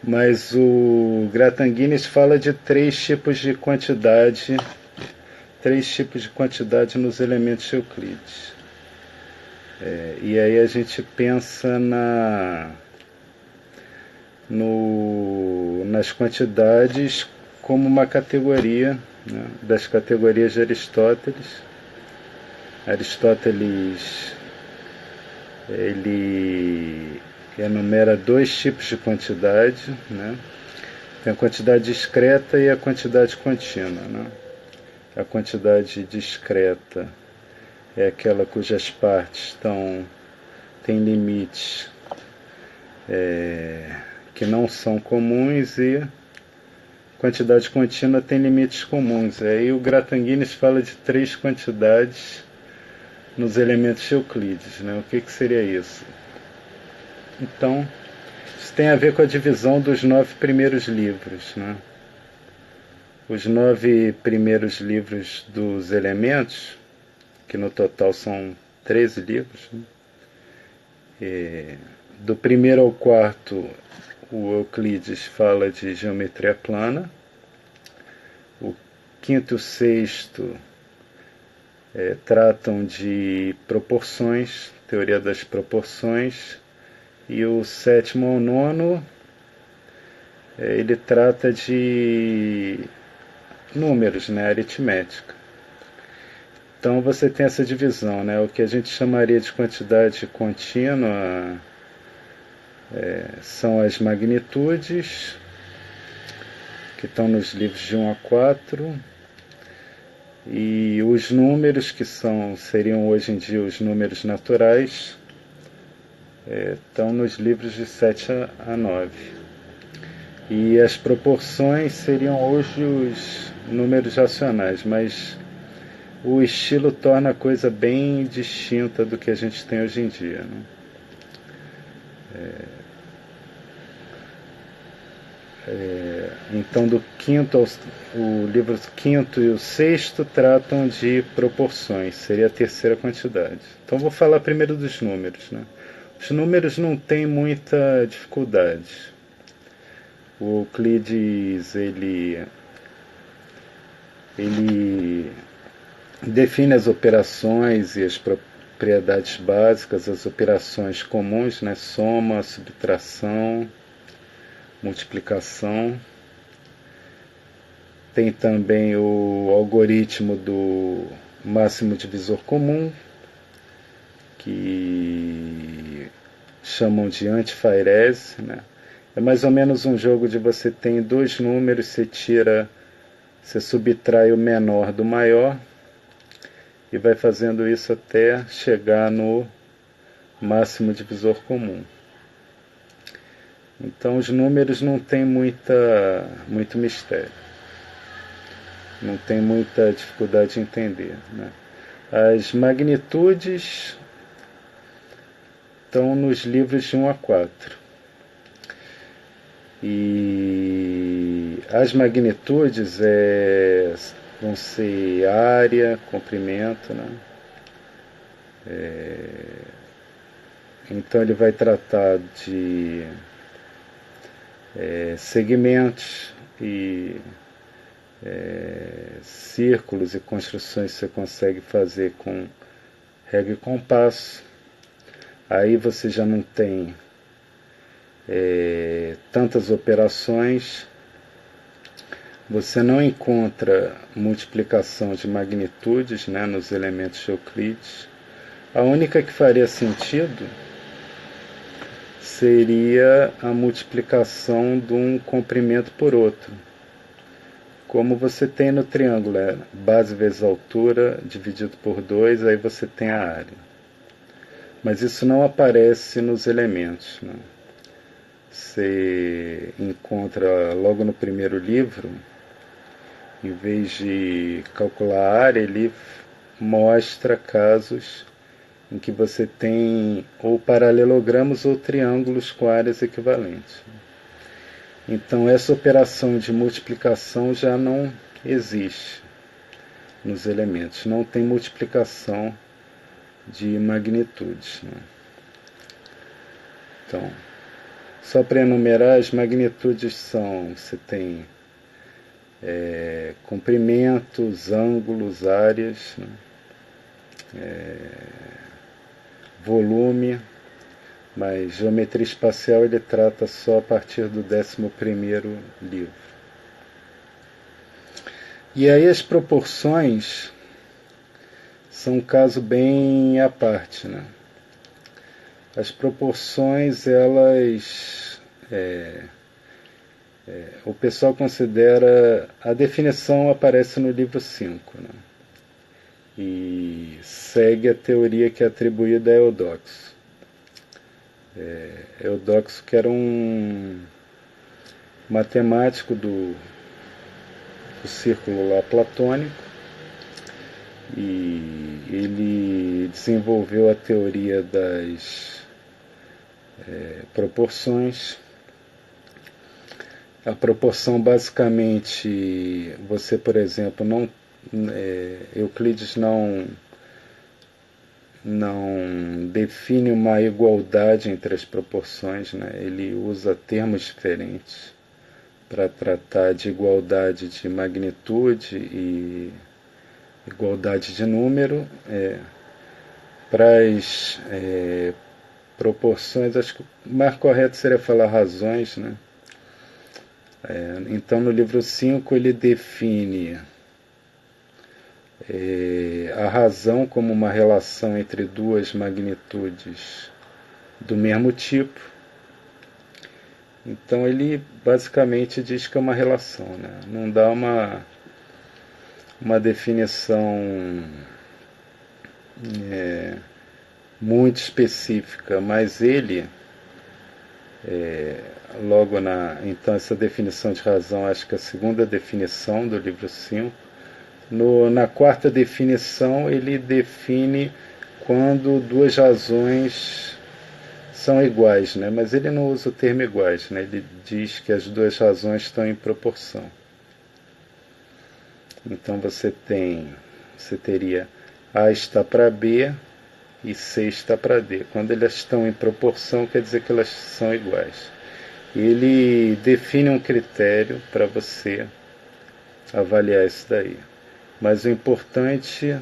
Mas o Grattan-Guinness fala de três tipos de quantidade nos elementos de Euclides. E aí a gente pensa nas quantidades como uma categoria, né, das categorias de Aristóteles. Aristóteles ele enumera dois tipos de quantidade, né? Tem a quantidade discreta e a quantidade contínua, né? A quantidade discreta é aquela cujas partes têm limites que não são comuns, e quantidade contínua tem limites comuns. Aí o Grattan-Guinness fala de três quantidades nos elementos de Euclides, né? O que seria isso? Então, isso tem a ver com a divisão dos 9 primeiros livros, né? Os 9 primeiros livros dos elementos, que no total são 13 livros, né? Do primeiro ao quarto, o Euclides fala de geometria plana. O quinto e o sexto tratam de proporções, teoria das proporções. E o sétimo ao nono, ele trata de números, né, aritmética. Então você tem essa divisão, né, o que a gente chamaria de quantidade contínua são as magnitudes, que estão nos livros de 1 a 4, e os números, que seriam hoje em dia os números naturais, estão nos livros de 7 a 9. E as proporções seriam hoje os números racionais, mas o estilo torna a coisa bem distinta do que a gente tem hoje em dia, né? Então, o livro quinto e o sexto tratam de proporções, seria a terceira quantidade. Então, vou falar primeiro dos números, né? Os números não têm muita dificuldade. O Euclides ele define as operações e as propriedades básicas, as operações comuns, né? Soma, subtração, multiplicação. Tem também o algoritmo do máximo divisor comum, que chamam de antifairese, né? É mais ou menos um jogo de você tem dois números, você subtrai o menor do maior e vai fazendo isso até chegar no máximo divisor comum. Então os números não tem muito mistério, não tem muita dificuldade de entender, né? As magnitudes estão nos livros de 1 a 4. E as magnitudes vão ser área, comprimento, né? Então ele vai tratar de segmentos e círculos e construções que você consegue fazer com régua e compasso. Aí você já não tem tantas operações, você não encontra multiplicação de magnitudes, né, nos elementos de Euclides. A única que faria sentido seria a multiplicação de um comprimento por outro, como você tem no triângulo, base vezes altura dividido por 2, aí você tem a área. Mas isso não aparece nos elementos, né? Você encontra logo no primeiro livro, em vez de calcular a área, ele mostra casos em que você tem ou paralelogramos ou triângulos com áreas equivalentes. Então essa operação de multiplicação já não existe nos elementos, não tem multiplicação de magnitudes, né? Então, Só para enumerar, as magnitudes são, você tem comprimentos, ângulos, áreas, né? Volume, mas geometria espacial ele trata só a partir do 11º livro. E aí as proporções são um caso bem à parte, né? As proporções, elas... o pessoal considera... A definição aparece no livro 5, né? E segue a teoria que é atribuída a Eudoxo. Eudoxo, que era um matemático do círculo lá platônico, e ele desenvolveu a teoria das proporções. A proporção, basicamente, você, por exemplo, não... Euclides não define uma igualdade entre as proporções, né? Ele usa termos diferentes para tratar de igualdade de magnitude e igualdade de número. Para as proporções, acho que o mais correto seria falar razões, né? Então, no livro 5, ele define a razão como uma relação entre duas magnitudes do mesmo tipo. Então ele basicamente diz que é uma relação, né? Não dá uma definição muito específica, mas ele logo então essa definição de razão, acho que é a segunda definição do livro 5. Na quarta definição, ele define quando duas razões são iguais, né? Mas ele não usa o termo iguais, né? Ele diz que as duas razões estão em proporção. Então você teria A está para B e C está para D. Quando elas estão em proporção, quer dizer que elas são iguais. Ele define um critério para você avaliar isso daí. Mas o importante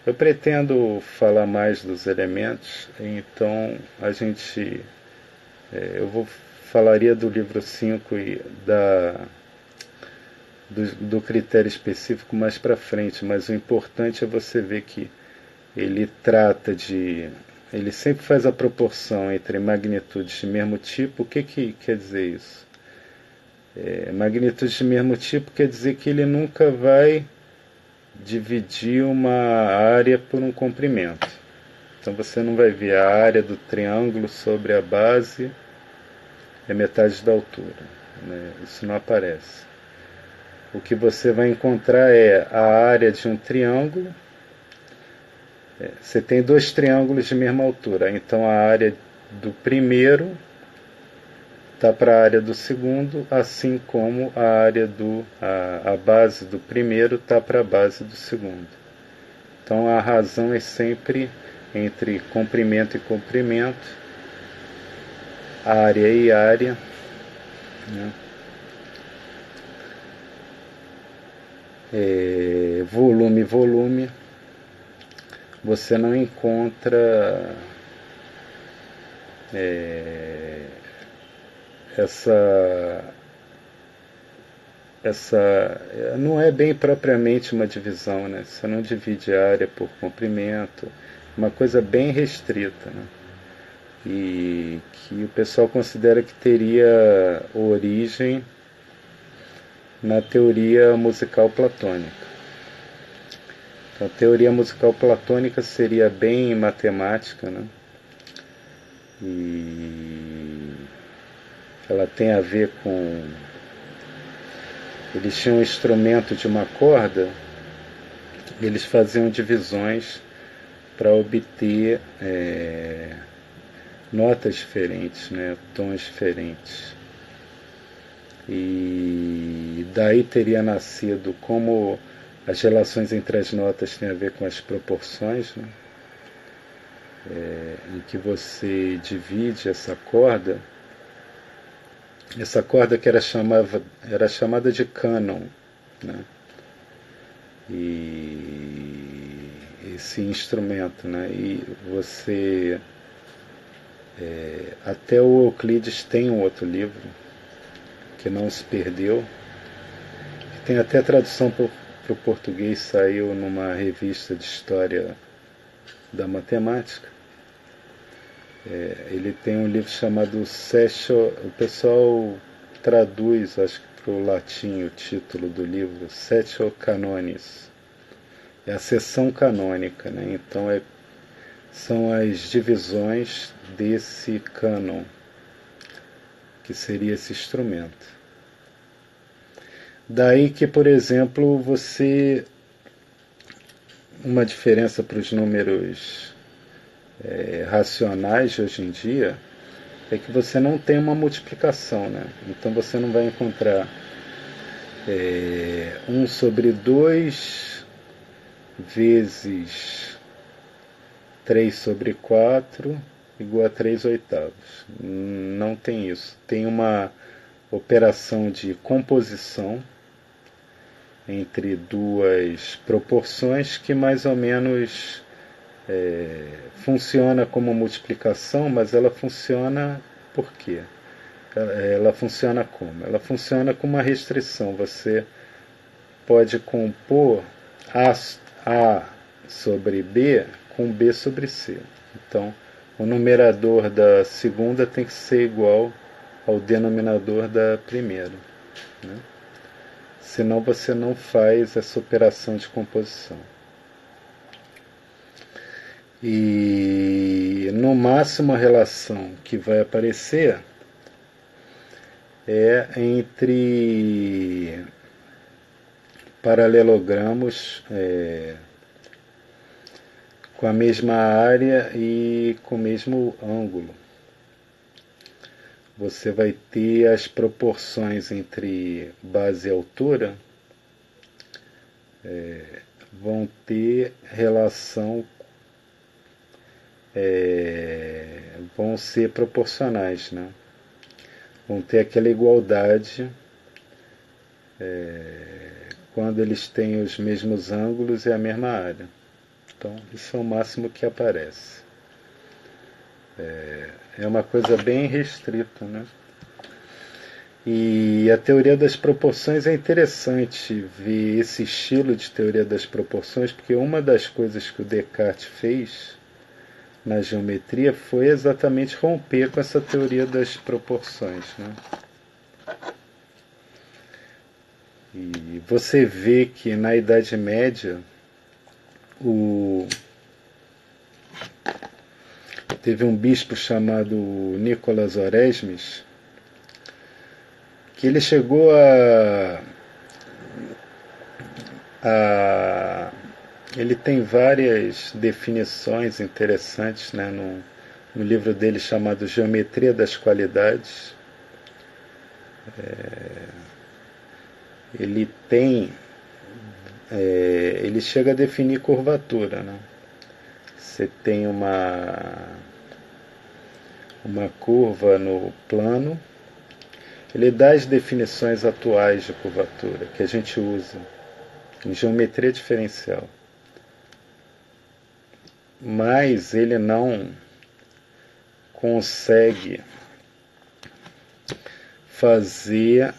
eu pretendo falar mais dos elementos, então eu falaria do livro 5 e do critério específico mais para frente, mas o importante é você ver que ele sempre faz a proporção entre magnitudes de mesmo tipo. O que quer dizer isso? Magnitude de mesmo tipo quer dizer que ele nunca vai dividir uma área por um comprimento. Então você não vai ver a área do triângulo sobre a base é metade da altura, né? Isso não aparece. O que você vai encontrar é a área de um triângulo. Você tem dois triângulos de mesma altura, então a área do primeiro está para a área do segundo, assim como a base do primeiro está para a base do segundo. Então a razão é sempre entre comprimento e comprimento, área e área, né? Volume e volume. Você não encontra essa não é bem propriamente uma divisão, né? Você não divide a área por comprimento, uma coisa bem restrita, né? E que o pessoal considera que teria origem na teoria musical platônica. Então, a teoria musical platônica seria bem matemática, né? E ela tem a ver com... Eles tinham um instrumento de uma corda, eles faziam divisões para obter notas diferentes, né? Tons diferentes. E daí teria nascido, como as relações entre as notas têm a ver com as proporções, né? em que você divide essa corda que era chamada de cânon, né? E esse instrumento, né? E você até o Euclides tem um outro livro que não se perdeu, que tem até tradução para o português, saiu numa revista de história da matemática. Ele tem um livro chamado Sessio, o pessoal traduz, acho que para o latim, o título do livro, Sessio Canonis. É a seção canônica, né? Então são as divisões desse cânon, que seria esse instrumento. Daí que, por exemplo, uma diferença para os números racionais de hoje em dia é que você não tem uma multiplicação, né? Então você não vai encontrar 1 sobre 2 vezes 3 sobre 4 igual a 3 oitavos. Não tem isso. Tem uma operação de composição entre duas proporções que mais ou menos funciona como multiplicação, mas ela funciona por quê? Ela funciona como? Ela funciona com uma restrição. Você pode compor A sobre B com B sobre C. Então, o numerador da segunda tem que ser igual ao denominador da primeira, né? Senão você não faz essa operação de composição. E no máximo a relação que vai aparecer é entre paralelogramos com a mesma área e com o mesmo ângulo. Você vai ter as proporções entre base e altura vão ter relação, vão ser proporcionais, né? Vão ter aquela igualdade quando eles têm os mesmos ângulos e a mesma área. Então, isso é o máximo que aparece. É uma coisa bem restrita, né? E a teoria das proporções é interessante ver esse estilo de teoria das proporções, porque uma das coisas que o Descartes fez na geometria foi exatamente romper com essa teoria das proporções, né? E você vê que na Idade Média teve um bispo chamado Nicolas Oresmes, que ele chegou ele tem várias definições interessantes, né, no livro dele chamado Geometria das Qualidades. Ele chega a definir curvatura, né? Você tem uma curva no plano. Ele dá as definições atuais de curvatura que a gente usa em geometria diferencial, mas ele não consegue fazer,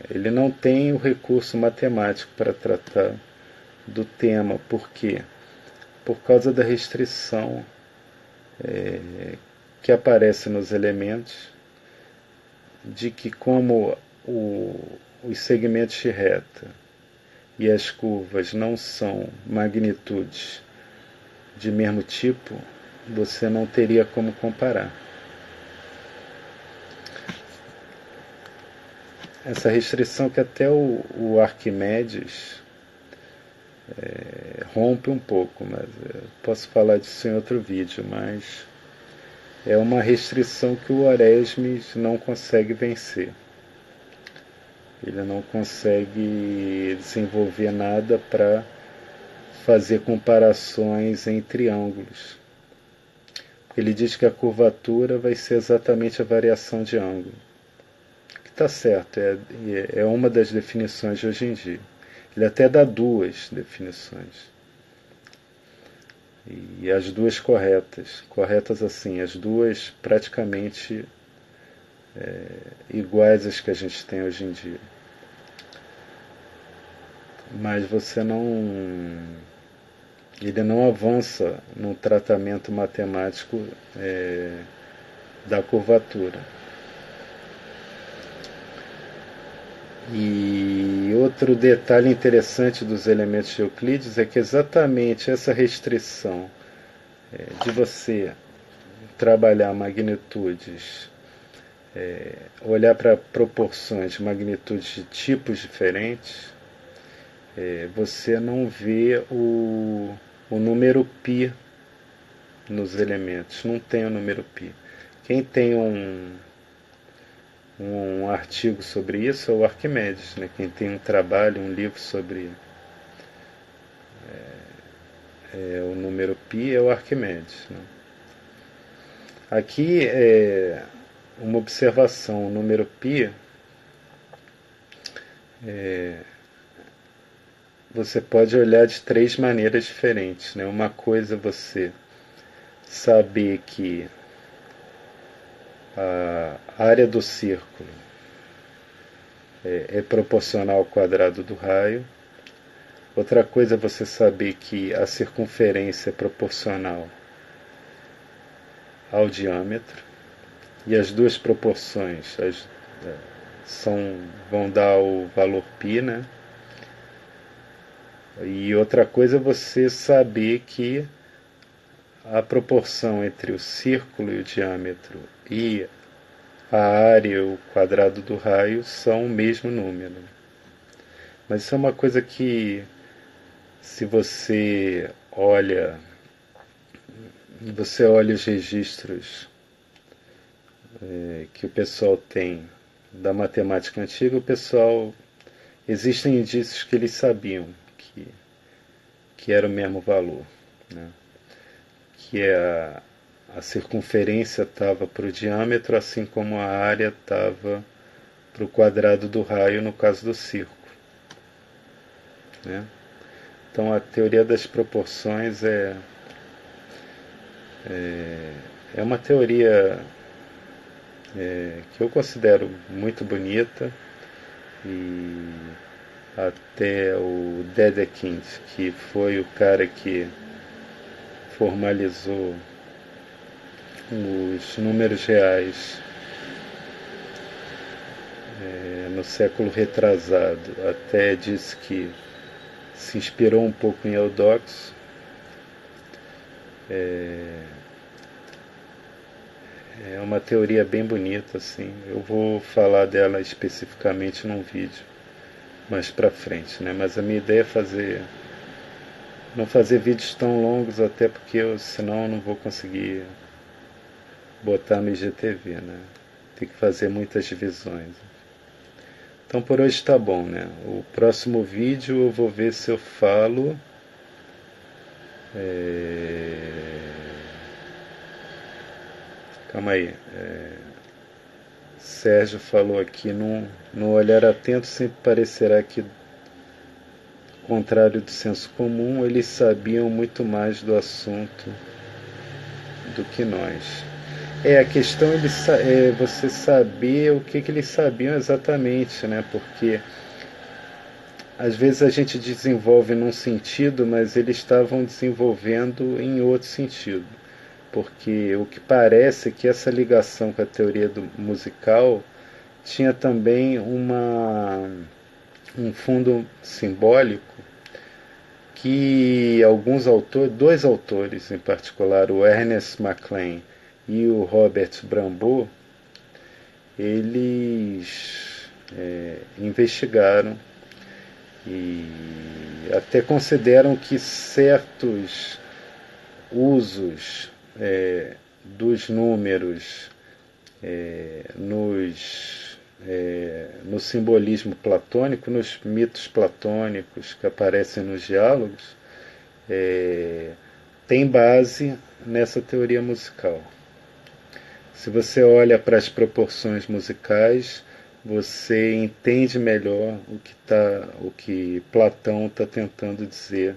ele não tem o recurso matemático para tratar do tema. Por quê? Por causa da restrição que aparece nos elementos, de que como os segmentos de reta e as curvas não são magnitudes de mesmo tipo, você não teria como comparar. Essa restrição que até o Arquimedes rompe um pouco, mas eu posso falar disso em outro vídeo, mas é uma restrição que o Oresmes não consegue vencer. Ele não consegue desenvolver nada para fazer comparações entre ângulos. Ele diz que a curvatura vai ser exatamente a variação de ângulo. Que está certo, é uma das definições de hoje em dia. Ele até dá duas definições. E as duas corretas assim, as duas praticamente iguais às que a gente tem hoje em dia. Mas ele não avança no tratamento matemático da curvatura. E outro detalhe interessante dos elementos de Euclides é que exatamente essa restrição de você trabalhar magnitudes, olhar para proporções de magnitudes de tipos diferentes, você não vê o número π nos elementos, não tem o número π. Quem tem um artigo sobre isso é o Arquimedes, né? Quem tem um trabalho, um livro sobre o número π é o Arquimedes, né? Aqui é uma observação, o número π você pode olhar de três maneiras diferentes, né? Uma coisa é você saber que a área do círculo é proporcional ao quadrado do raio. Outra coisa é você saber que a circunferência é proporcional ao diâmetro. E as duas proporções vão dar o valor π, né? E outra coisa é você saber que a proporção entre o círculo e o diâmetro e a área, o quadrado do raio, são o mesmo número. Mas isso é uma coisa que, se você olha os registros que o pessoal tem da matemática antiga, existem indícios que eles sabiam que era o mesmo valor, né? Que a circunferência estava para o diâmetro, assim como a área estava para o quadrado do raio, no caso do círculo, né? Então a teoria das proporções é uma teoria que eu considero muito bonita, e até o Dedekind, que foi o cara que formalizou os números reais no século retrasado, até disse que se inspirou um pouco em Eudoxo. É uma teoria bem bonita, assim. Eu vou falar dela especificamente num vídeo mais pra frente, né? Mas a minha ideia é não fazer vídeos tão longos, até porque senão eu não vou conseguir botar no IGTV, né? Tem que fazer muitas divisões. Então por hoje tá bom, né? O próximo vídeo eu vou ver se eu falo calma aí. Sérgio falou aqui, no olhar atento sempre parecerá que, contrário do senso comum, eles sabiam muito mais do assunto do que nós. A questão é você saber o que eles sabiam exatamente, né? Porque às vezes a gente desenvolve num sentido, mas eles estavam desenvolvendo em outro sentido. Porque o que parece é que essa ligação com a teoria musical tinha também um fundo simbólico, que dois autores em particular, o Ernest Maclean e o Robert Brambault, eles investigaram e até consideram que certos usos dos números no simbolismo platônico, nos mitos platônicos que aparecem nos diálogos, tem base nessa teoria musical. Se você olha para as proporções musicais, você entende melhor o que Platão está tentando dizer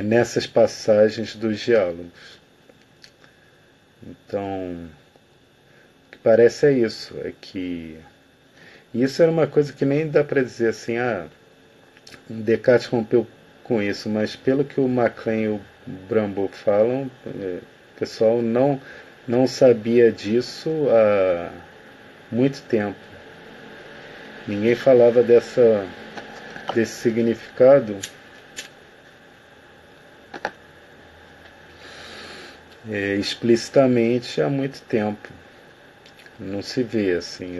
nessas passagens dos diálogos. Então, o que parece é isso, é que isso era uma coisa que nem dá para dizer assim, Descartes rompeu com isso, mas pelo que o MacLean e o Bramble falam, o pessoal não sabia disso há muito tempo. Ninguém falava desse significado explicitamente há muito tempo. Não se vê assim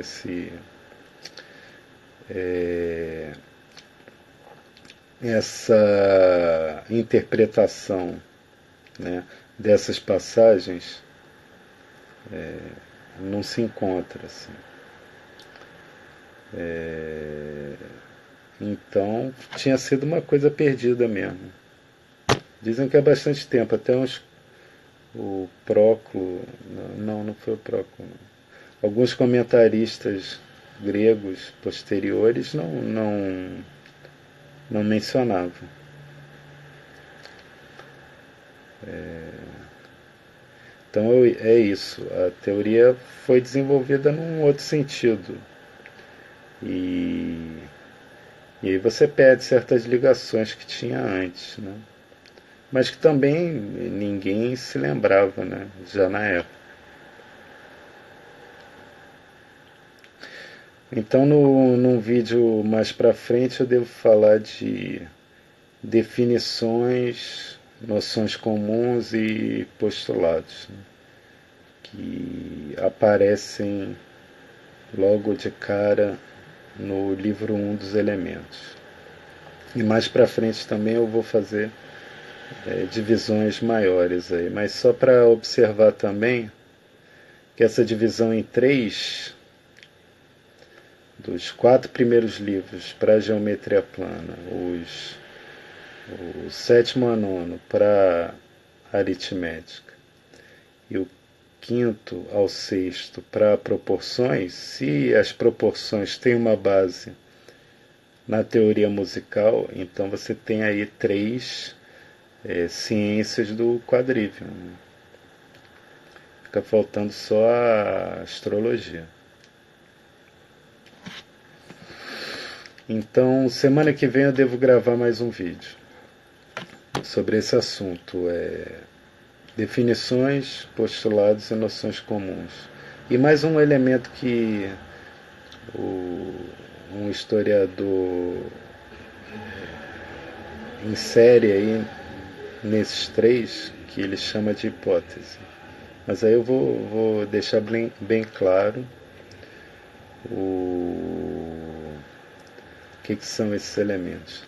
essa interpretação, né, dessas passagens não se encontra assim. Então tinha sido uma coisa perdida mesmo. Dizem que há bastante tempo, até o Próclo, não foi o Próclo, não. Alguns comentaristas gregos posteriores não mencionavam. Então é isso, a teoria foi desenvolvida num outro sentido. E aí você perde certas ligações que tinha antes, né? Mas que também ninguém se lembrava, né? Já na época. Então num vídeo mais pra frente eu devo falar de definições, noções comuns e postulados, né, que aparecem logo de cara no livro 1 dos elementos. E mais para frente também eu vou fazer divisões maiores aí, mas só para observar também que essa divisão em 3 dos 4 primeiros livros para a geometria plana, o sétimo a nono para aritmética e o quinto ao sexto para proporções, se as proporções têm uma base na teoria musical, então você tem aí 3 ciências do quadrívio. Né? Fica faltando só a astrologia. Então, semana que vem eu devo gravar mais um vídeo sobre esse assunto. Definições, postulados e noções comuns. E mais um elemento que um historiador insere aí nesses 3, que ele chama de hipótese. Mas aí eu vou deixar bem claro o que são esses elementos.